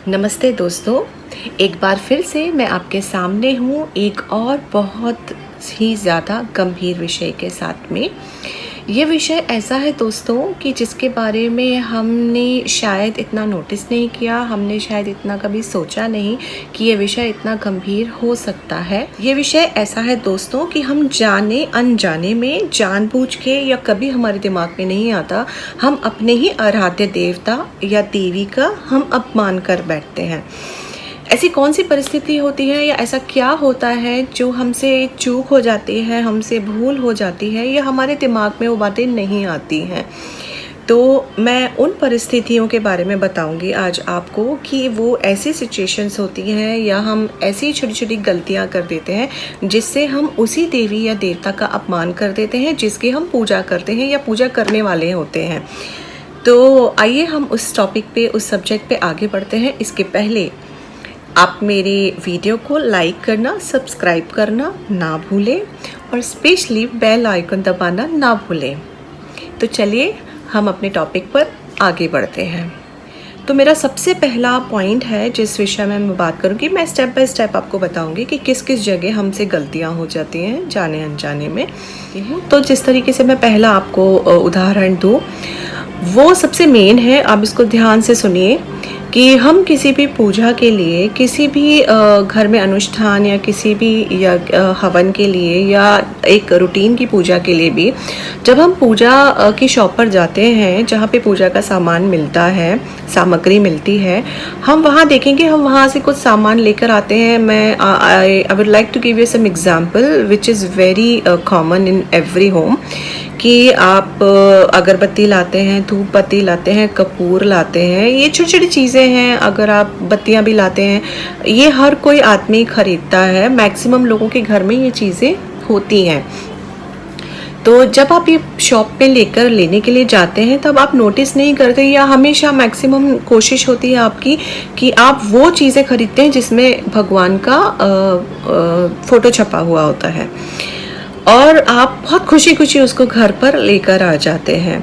नमस्ते दोस्तों, एक बार फिर से मैं आपके सामने हूँ एक और बहुत ही ज़्यादा गंभीर विषय के साथ में। ये विषय ऐसा है दोस्तों कि जिसके बारे में हमने शायद इतना नोटिस नहीं किया, हमने शायद इतना कभी सोचा नहीं कि ये विषय इतना गंभीर हो सकता है। ये विषय ऐसा है दोस्तों कि हम जाने अनजाने में, जानबूझ के या कभी हमारे दिमाग में नहीं आता, हम अपने ही आराध्य देवता या देवी का हम अपमान कर बैठते हैं। ऐसी कौन सी परिस्थिति होती है या ऐसा क्या होता है जो हमसे चूक हो जाती है, हमसे भूल हो जाती है या हमारे दिमाग में वो बातें नहीं आती हैं। तो मैं उन परिस्थितियों के बारे में बताऊंगी आज आपको कि वो ऐसी सिचुएशंस होती हैं या हम ऐसी छोटी छोटी गलतियां कर देते हैं जिससे हम उसी देवी या देवता का अपमान कर देते हैं जिसकी हम पूजा करते हैं या पूजा करने वाले होते हैं। तो आइए हम उस टॉपिक पे, उस सब्जेक्ट पे आगे बढ़ते हैं। इसके पहले आप मेरे वीडियो को लाइक करना, सब्सक्राइब करना ना भूलें और स्पेशली बेल आइकन दबाना ना भूलें। तो चलिए हम अपने टॉपिक पर आगे बढ़ते हैं। तो मेरा सबसे पहला पॉइंट है जिस विषय में मैं बात करूँगी, मैं स्टेप बाय स्टेप आपको बताऊँगी कि किस किस जगह हमसे गलतियाँ हो जाती हैं जाने अनजाने में। तो जिस तरीके से मैं पहला आपको उदाहरण दूँ वो सबसे मेन है, आप इसको ध्यान से सुनिए कि हम किसी भी पूजा के लिए, किसी भी घर में अनुष्ठान या किसी भी या हवन के लिए या एक रूटीन की पूजा के लिए भी जब हम पूजा की शॉप पर जाते हैं जहाँ पे पूजा का सामान मिलता है, सामग्री मिलती है, हम वहाँ देखेंगे, हम वहाँ से कुछ सामान लेकर आते हैं। मैं I would like to give you some example which is very common in every home कि आप अगरबत्ती लाते हैं, धूप बत्ती लाते हैं, कपूर लाते हैं, ये छोटी छोटी चीज़ें हैं। अगर आप बत्तियां भी लाते हैं, ये हर कोई आदमी खरीदता है, मैक्सिमम लोगों के घर में ये चीज़ें होती हैं। तो जब आप ये शॉप पे लेने के लिए जाते हैं तब आप नोटिस नहीं करते या हमेशा मैक्सिमम कोशिश होती है आपकी कि आप वो चीज़ें खरीदते हैं जिसमें भगवान का फ़ोटो छपा हुआ होता है और आप बहुत खुशी खुशी उसको घर पर लेकर आ जाते हैं।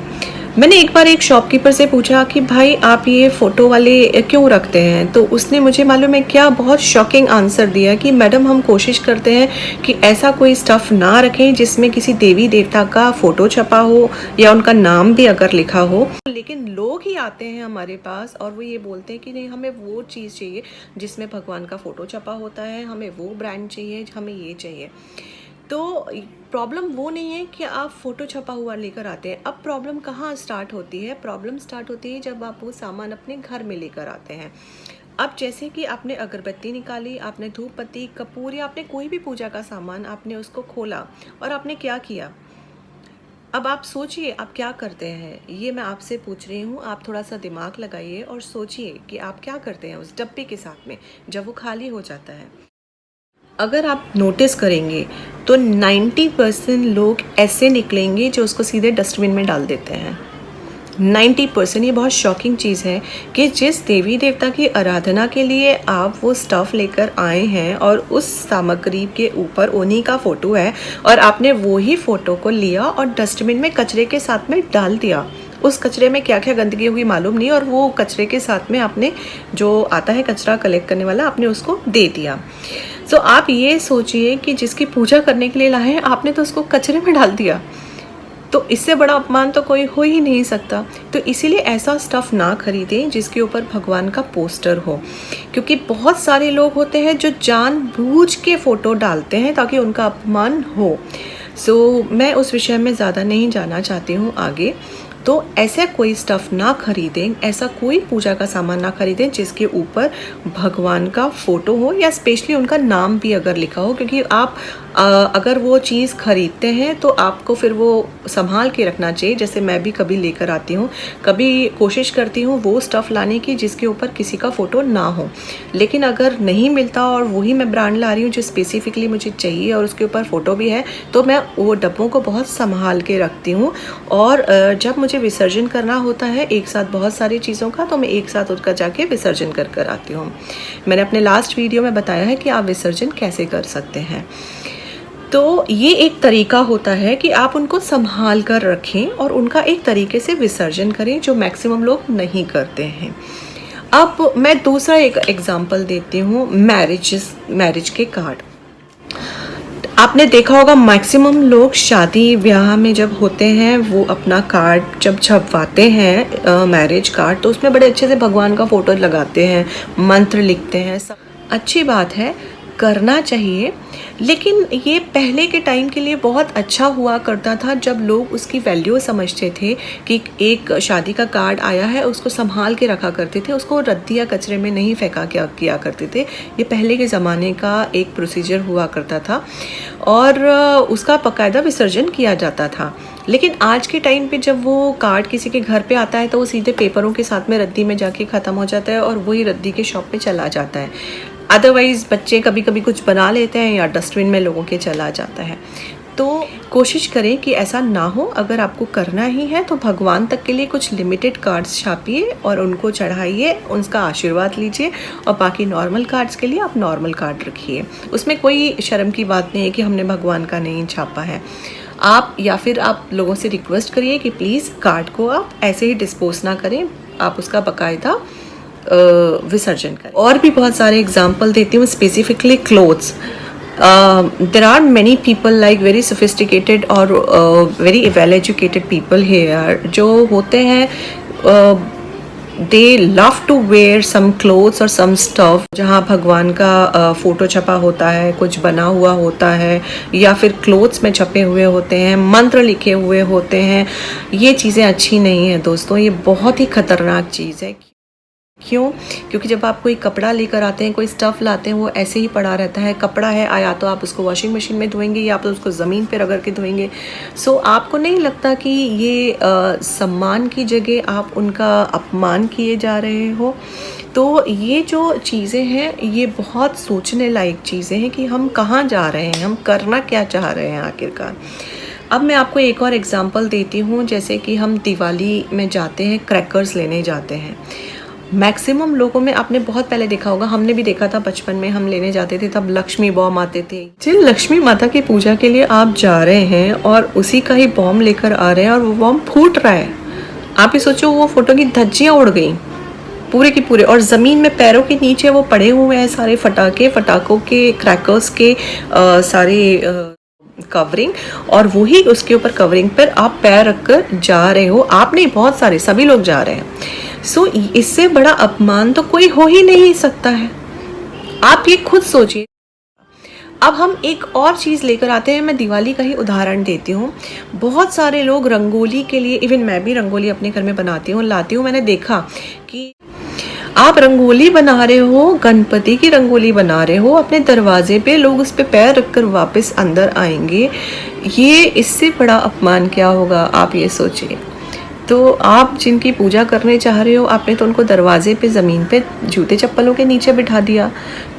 मैंने एक बार एक शॉपकीपर से पूछा कि भाई आप ये फ़ोटो वाले क्यों रखते हैं, तो उसने मुझे मालूम है क्या बहुत शॉकिंग आंसर दिया कि मैडम हम कोशिश करते हैं कि ऐसा कोई स्टफ़ ना रखें जिसमें किसी देवी देवता का फ़ोटो छपा हो या उनका नाम भी अगर लिखा हो। लेकिन लोग ही आते हैं हमारे पास और वो ये बोलते हैं कि नहीं, हमें वो चीज़ चाहिए जिसमें भगवान का फ़ोटो छपा होता है, हमें वो ब्रांड चाहिए, हमें ये चाहिए। तो प्रॉब्लम वो नहीं है कि आप फ़ोटो छपा हुआ लेकर आते हैं। अब प्रॉब्लम कहाँ स्टार्ट होती है? प्रॉब्लम स्टार्ट होती है जब आप वो सामान अपने घर में लेकर आते हैं। अब जैसे कि आपने अगरबत्ती निकाली, आपने धूप बत्ती, कपूर या आपने कोई भी पूजा का सामान, आपने उसको खोला और आपने क्या किया? अब आप सोचिए आप क्या करते हैं, ये मैं आपसे पूछ रही हूँ। आप थोड़ा सा दिमाग लगाइए और सोचिए कि आप क्या करते हैं उस डब्बे के साथ में जब वो खाली हो जाता है। अगर आप नोटिस करेंगे तो 90% लोग ऐसे निकलेंगे जो उसको सीधे डस्टबिन में डाल देते हैं। 90%। ये बहुत शॉकिंग चीज़ है कि जिस देवी देवता की आराधना के लिए आप वो स्टफ़ लेकर आए हैं और उस सामग्री के ऊपर उन्हीं का फ़ोटो है और आपने वो ही फ़ोटो को लिया और डस्टबिन में कचरे के साथ में डाल दिया। उस कचरे में क्या क्या गंदगी होगी मालूम नहीं और वो कचरे के साथ में आपने, जो आता है कचरा कलेक्ट करने वाला, आपने उसको दे दिया। तो आप ये सोचिए कि जिसकी पूजा करने के लिए लाए हैं आपने तो उसको कचरे में डाल दिया। तो इससे बड़ा अपमान तो कोई हो ही नहीं सकता। तो इसीलिए ऐसा स्टफ़ ना खरीदें जिसके ऊपर भगवान का पोस्टर हो, क्योंकि बहुत सारे लोग होते हैं जो जानबूझ के फ़ोटो डालते हैं ताकि उनका अपमान हो। मैं उस विषय में ज़्यादा नहीं जाना चाहती हूँ आगे। तो ऐसा कोई स्टफ़ ना खरीदें, ऐसा कोई पूजा का सामान ना खरीदें जिसके ऊपर भगवान का फ़ोटो हो या स्पेशली उनका नाम भी अगर लिखा हो, क्योंकि आप अगर वो चीज़ खरीदते हैं तो आपको फिर वो संभाल के रखना चाहिए। जैसे मैं भी कभी लेकर आती हूँ, कभी कोशिश करती हूँ वो स्टफ़ लाने की जिसके ऊपर किसी का फ़ोटो ना हो, लेकिन अगर नहीं मिलता और वही मैं ब्रांड ला रही हूँ जो स्पेसिफिकली मुझे चाहिए और उसके ऊपर फ़ोटो भी है, तो मैं वो डब्बों को बहुत संभाल के रखती हूँ। और जब मुझे विसर्जन करना होता है एक साथ बहुत सारी चीज़ों का, तो मैं एक साथ उसका जाके विसर्जन कर आती हूँ। मैंने अपने लास्ट वीडियो में बताया है कि आप विसर्जन कैसे कर सकते हैं। तो ये एक तरीका होता है कि आप उनको संभाल कर रखें और उनका एक तरीके से विसर्जन करें, जो मैक्सिमम लोग नहीं करते हैं। अब मैं दूसरा एक एग्जांपल देती हूँ, मैरिज के कार्ड। आपने देखा होगा मैक्सिमम लोग शादी ब्याह में जब होते हैं वो अपना कार्ड जब छपवाते हैं मैरिज कार्ड, तो उसमें बड़े अच्छे से भगवान का फ़ोटो लगाते हैं, मंत्र लिखते हैं। सब अच्छी बात है, करना चाहिए, लेकिन ये पहले के टाइम के लिए बहुत अच्छा हुआ करता था जब लोग उसकी वैल्यू समझते थे कि एक शादी का कार्ड आया है उसको संभाल के रखा करते थे, उसको रद्दी या कचरे में नहीं फेंका किया करते थे। ये पहले के ज़माने का एक प्रोसीजर हुआ करता था और उसका बाकायदा विसर्जन किया जाता था। लेकिन आज के टाइम पे जब वो कार्ड किसी के घर पे आता है तो वो सीधे पेपरों के साथ में रद्दी में जाके ख़त्म हो जाता है और वही रद्दी के शॉप पे चला जाता है। अदरवाइज़ बच्चे कभी कभी कुछ बना लेते हैं या डस्टबिन में लोगों के चला जाता है। तो कोशिश करें कि ऐसा ना हो। अगर आपको करना ही है तो भगवान तक के लिए कुछ लिमिटेड कार्ड्स छापिए और उनको चढ़ाइए, उनका आशीर्वाद लीजिए, और बाकी नॉर्मल कार्ड्स के लिए आप नॉर्मल कार्ड रखिए। उसमें कोई शर्म की बात नहीं है कि हमने भगवान का नहीं छापा है। आप या फिर आप लोगों से रिक्वेस्ट करिए कि प्लीज़ कार्ड को आप ऐसे ही डिस्पोज ना करें, आप उसका बाकायदा विसर्जन करें। और भी बहुत सारे एग्जाम्पल देती हूँ, specifically clothes. There are many people like very sophisticated और very well educated people here जो होते हैं, they love to wear some clothes और सम स्टफ जहाँ भगवान का फ़ोटो छपा होता है, कुछ बना हुआ होता है, या फिर क्लोथ्स में छपे हुए होते हैं, मंत्र लिखे हुए होते हैं। ये चीज़ें अच्छी नहीं है दोस्तों, ये बहुत ही ख़तरनाक चीज़ है। क्यों? क्योंकि जब आप कोई कपड़ा लेकर आते हैं, कोई स्टफ़ लाते हैं, वो ऐसे ही पड़ा रहता है। कपड़ा है आया तो आप उसको वॉशिंग मशीन में धोएंगे या आप उसको ज़मीन पे रगड़ के धोएंगे। सो आपको नहीं लगता कि ये सम्मान की जगह आप उनका अपमान किए जा रहे हो? तो ये जो चीज़ें हैं ये बहुत सोचने लायक चीज़ें हैं कि हम कहाँ जा रहे हैं, हम करना क्या चाह रहे हैं आखिरकार। अब मैं आपको एक और एग्ज़ाम्पल देती हूँ। जैसे कि हम दिवाली में जाते हैं, क्रैकर्स लेने जाते हैं। मैक्सिमम लोगों में आपने बहुत पहले देखा होगा, हमने भी देखा था बचपन में, हम लेने जाते थे तब लक्ष्मी बॉम्ब आते थे। जिन लक्ष्मी माता की पूजा के लिए आप जा रहे हैं और उसी का ही बॉम्ब लेकर आ रहे हैं और वो बॉम्ब फूट रहा है, आप ही सोचो वो फोटो की धज्जियाँ उड़ गई पूरे की पूरे, और ज़मीन में पैरों के नीचे वो पड़े हुए हैं सारे फटाकों के, क्रैकर्स के सारे कवरिंग, और वही उसके ऊपर कवरिंग पर आप पैर रखकर जा रहे हो। आप नहीं, बहुत सारे सभी लोग जा रहे हैं। सो इससे बड़ा अपमान तो कोई हो ही नहीं सकता है। आप ये खुद सोचिए। अब हम एक और चीज़ लेकर आते हैं, मैं दिवाली का ही उदाहरण देती हूँ। बहुत सारे लोग रंगोली के लिए, इवन मैं भी रंगोली अपने घर में बनाती हूँ, लाती हूँ। मैंने देखा कि आप रंगोली बना रहे हो, गणपति की रंगोली बना रहे हो, अपने दरवाजे पे लोग उस पे पैर रखकर वापस अंदर आएंगे। ये इससे बड़ा अपमान क्या होगा, आप ये सोचिए। तो आप जिनकी पूजा करने चाह रहे हो, आपने तो उनको दरवाजे पे, ज़मीन पे, जूते चप्पलों के नीचे बिठा दिया।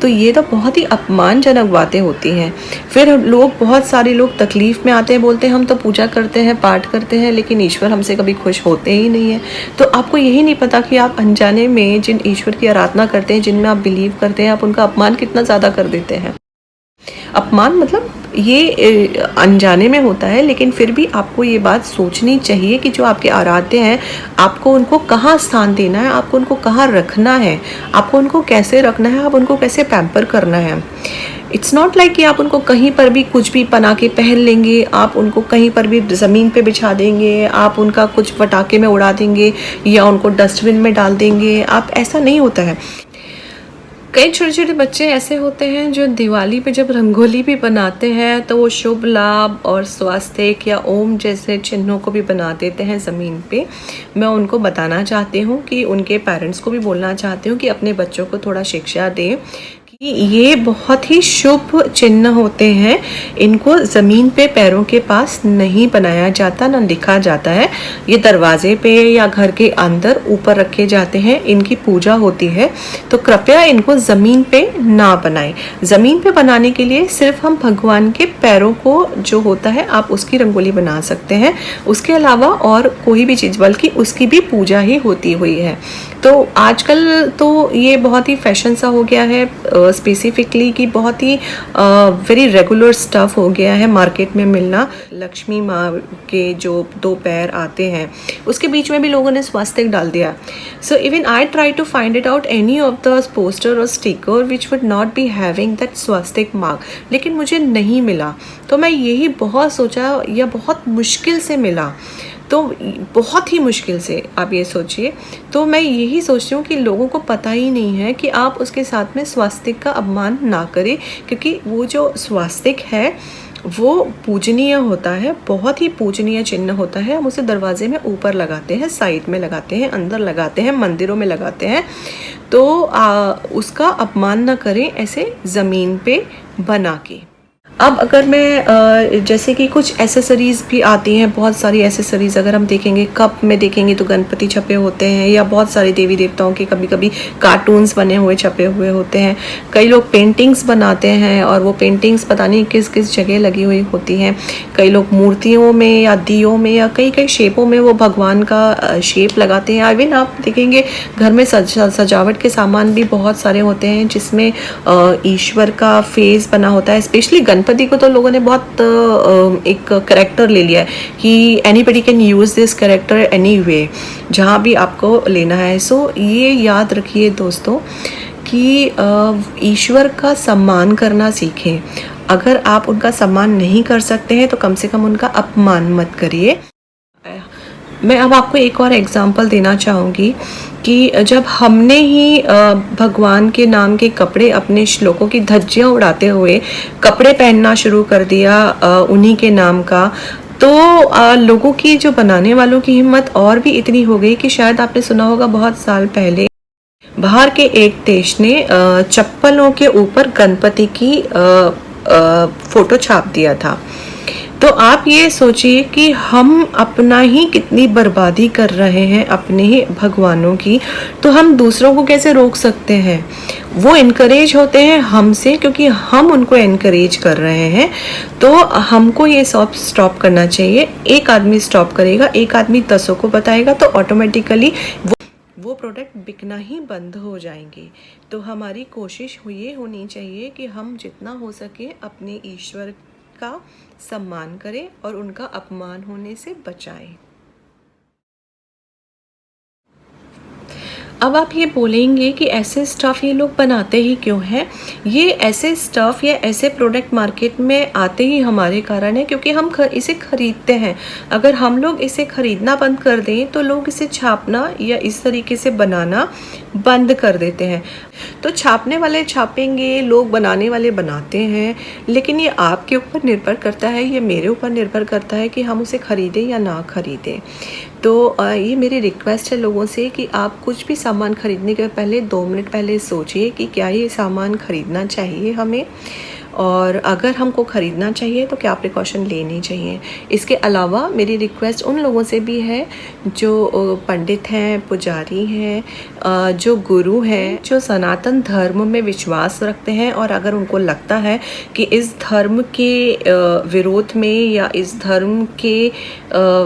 तो ये तो बहुत ही अपमानजनक बातें होती हैं। फिर लोग, बहुत सारे लोग तकलीफ़ में आते हैं, बोलते हैं हम तो पूजा करते हैं, पाठ करते हैं, लेकिन ईश्वर हमसे कभी खुश होते ही नहीं है। तो आपको यही नहीं पता कि आप अनजाने में जिन ईश्वर की आराधना करते हैं, जिनमें आप बिलीव करते हैं, आप उनका अपमान कितना ज़्यादा कर देते हैं। अपमान मतलब ये अनजाने में होता है, लेकिन फिर भी आपको ये बात सोचनी चाहिए कि जो आपके आराध्य हैं, आपको उनको कहाँ स्थान देना है, आपको उनको कहाँ रखना है, आपको उनको कैसे रखना है, आप उनको कैसे पैम्पर करना है। इट्स नॉट लाइक कि आप उनको कहीं पर भी कुछ भी बना के पहन लेंगे, आप उनको कहीं पर भी ज़मीन पे बिछा देंगे, आप उनका कुछ पटाखे में उड़ा देंगे या उनको डस्टबिन में डाल देंगे। आप, ऐसा नहीं होता है। कई छोटे छोटे बच्चे ऐसे होते हैं जो दिवाली पे जब रंगोली भी बनाते हैं तो वो शुभ लाभ और स्वास्थ्य या ओम जैसे चिन्हों को भी बना देते हैं ज़मीन पे। मैं उनको बताना चाहती हूँ कि उनके पेरेंट्स को भी बोलना चाहती हूँ कि अपने बच्चों को थोड़ा शिक्षा दें कि ये बहुत ही शुभ चिन्ह होते हैं। इनको ज़मीन पे पैरों के पास नहीं बनाया जाता, ना लिखा जाता है। ये दरवाजे पे या घर के अंदर ऊपर रखे जाते हैं, इनकी पूजा होती है। तो कृपया इनको ज़मीन पे ना बनाएं। ज़मीन पे बनाने के लिए सिर्फ हम भगवान के पैरों को जो होता है आप उसकी रंगोली बना सकते हैं, उसके अलावा और कोई भी चीज़, बल्कि उसकी भी पूजा ही होती हुई है। तो आजकल तो ये बहुत ही फैशन सा हो गया है स्पेसिफिकली कि बहुत ही वेरी रेगुलर स्टफ़ हो गया है मार्केट में मिलना। लक्ष्मी माँ के जो 2 पैर आते हैं उसके बीच में भी लोगों ने स्वास्तिक डाल दिया। So even I try to find it out any of the poster और sticker which would not be having that स्वास्तिक मार्क, लेकिन मुझे नहीं मिला। तो मैं यही बहुत सोचा, या बहुत मुश्किल से मिला, तो बहुत ही मुश्किल से आप ये सोचिए। तो मैं यही सोचती हूँ कि लोगों को पता ही नहीं है कि आप उसके साथ में स्वास्तिक का अपमान ना करें, क्योंकि वो जो स्वास्तिक है वो पूजनीय होता है, बहुत ही पूजनीय चिन्ह होता है। हम उसे दरवाजे में ऊपर लगाते हैं, साइड में लगाते हैं, अंदर लगाते हैं, मंदिरों में लगाते हैं। तो उसका अपमान ना करें ऐसे ज़मीन पे बना के। अब अगर मैं जैसे कि कुछ एसेसरीज़ भी आती हैं, बहुत सारी एसेसरीज़ अगर हम देखेंगे, कप में देखेंगे तो गणपति छपे होते हैं, या बहुत सारे देवी देवताओं के कभी कभी कार्टून्स बने हुए छपे हुए होते हैं। कई लोग पेंटिंग्स बनाते हैं और वो पेंटिंग्स पता नहीं किस किस जगह लगी हुई होती हैं। कई लोग मूर्तियों में या दियों में या कई कई शेपों में वो भगवान का शेप लगाते हैं। इवन आप देखेंगे घर में सजावट के सामान भी बहुत सारे होते हैं जिसमें ईश्वर का फेस बना होता है। स्पेशली गणपति को तो लोगों ने बहुत एक करेक्टर ले लिया है कि anybody can use this character any way, जहाँ भी आपको लेना है। सो ये याद रखिए दोस्तों कि ईश्वर का सम्मान करना सीखें। अगर आप उनका सम्मान नहीं कर सकते हैं तो कम से कम उनका अपमान मत करिए। मैं अब आपको एक और एग्जांपल देना चाहूँगी कि जब हमने ही भगवान के नाम के कपड़े, अपने श्लोकों की धज्जियाँ उड़ाते हुए कपड़े पहनना शुरू कर दिया उन्हीं के नाम का, तो लोगों की, जो बनाने वालों की हिम्मत और भी इतनी हो गई कि शायद आपने सुना होगा बहुत साल पहले बाहर के एक देश ने चप्पलों के ऊपर गणपति की फ़ोटो छाप दिया था। तो आप ये सोचिए कि हम अपना ही कितनी बर्बादी कर रहे हैं अपने ही भगवानों की, तो हम दूसरों को कैसे रोक सकते हैं? वो इनकरेज होते हैं हमसे क्योंकि हम उनको इनकरेज कर रहे हैं। तो हमको ये सब स्टॉप करना चाहिए। एक आदमी स्टॉप करेगा, एक आदमी 10 को बताएगा, तो ऑटोमेटिकली वो प्रोडक्ट बिकना ही बंद हो जाएंगे। तो हमारी कोशिश ये होनी चाहिए कि हम जितना हो सके अपने ईश्वर का सम्मान करें और उनका अपमान होने से बचाएं। अब आप ये बोलेंगे कि ऐसे स्टफ़ ये लोग बनाते ही क्यों हैं? ये ऐसे स्टफ़ या ऐसे प्रोडक्ट मार्केट में आते ही हमारे कारण है क्योंकि हम इसे ख़रीदते हैं। अगर हम लोग इसे ख़रीदना बंद कर दें तो लोग इसे छापना या इस तरीके से बनाना बंद कर देते हैं। तो छापने वाले छापेंगे, लोग बनाने वाले बनाते हैं, लेकिन ये आपके ऊपर निर्भर करता है, ये मेरे ऊपर निर्भर करता है कि हम उसे ख़रीदें या ना ख़रीदें। तो ये मेरी रिक्वेस्ट है लोगों से कि आप कुछ भी सामान ख़रीदने के पहले 2 मिनट पहले सोचिए कि क्या ये सामान ख़रीदना चाहिए हमें, और अगर हमको ख़रीदना चाहिए तो क्या प्रिकॉशन लेनी चाहिए। इसके अलावा मेरी रिक्वेस्ट उन लोगों से भी है जो पंडित हैं, पुजारी हैं, जो गुरु हैं, जो सनातन धर्म में विश्वास रखते हैं, और अगर उनको लगता है कि इस धर्म के विरोध में या इस धर्म के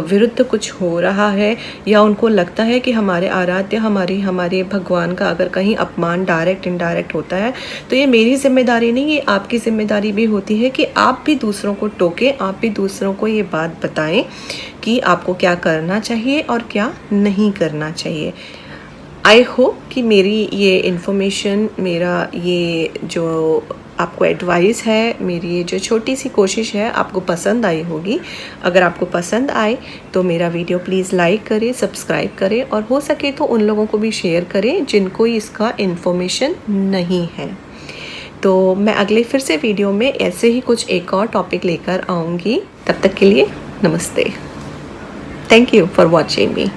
विरुद्ध कुछ हो रहा है, या उनको लगता है कि हमारे आराध्य, हमारे भगवान का अगर कहीं अपमान डायरेक्ट इनडायरेक्ट होता है, तो ये मेरी जिम्मेदारी नहीं, ये आपकी जिम्मेदारी भी होती है कि आप भी दूसरों को टोकें, आप भी दूसरों को ये बात बताएं कि आपको क्या करना चाहिए और क्या नहीं करना चाहिए। आई होप कि मेरी ये इन्फॉर्मेशन, मेरा ये जो आपको एडवाइस है, मेरी ये जो छोटी सी कोशिश है, आपको पसंद आई होगी। अगर आपको पसंद आए तो मेरा वीडियो प्लीज़ लाइक करें, सब्सक्राइब करें, और हो सके तो उन लोगों को भी शेयर करें जिनको इसका इन्फॉर्मेशन नहीं है। तो मैं अगले फिर से वीडियो में ऐसे ही कुछ एक और टॉपिक लेकर आऊँगी। तब तक के लिए नमस्ते। Thank you for watching me.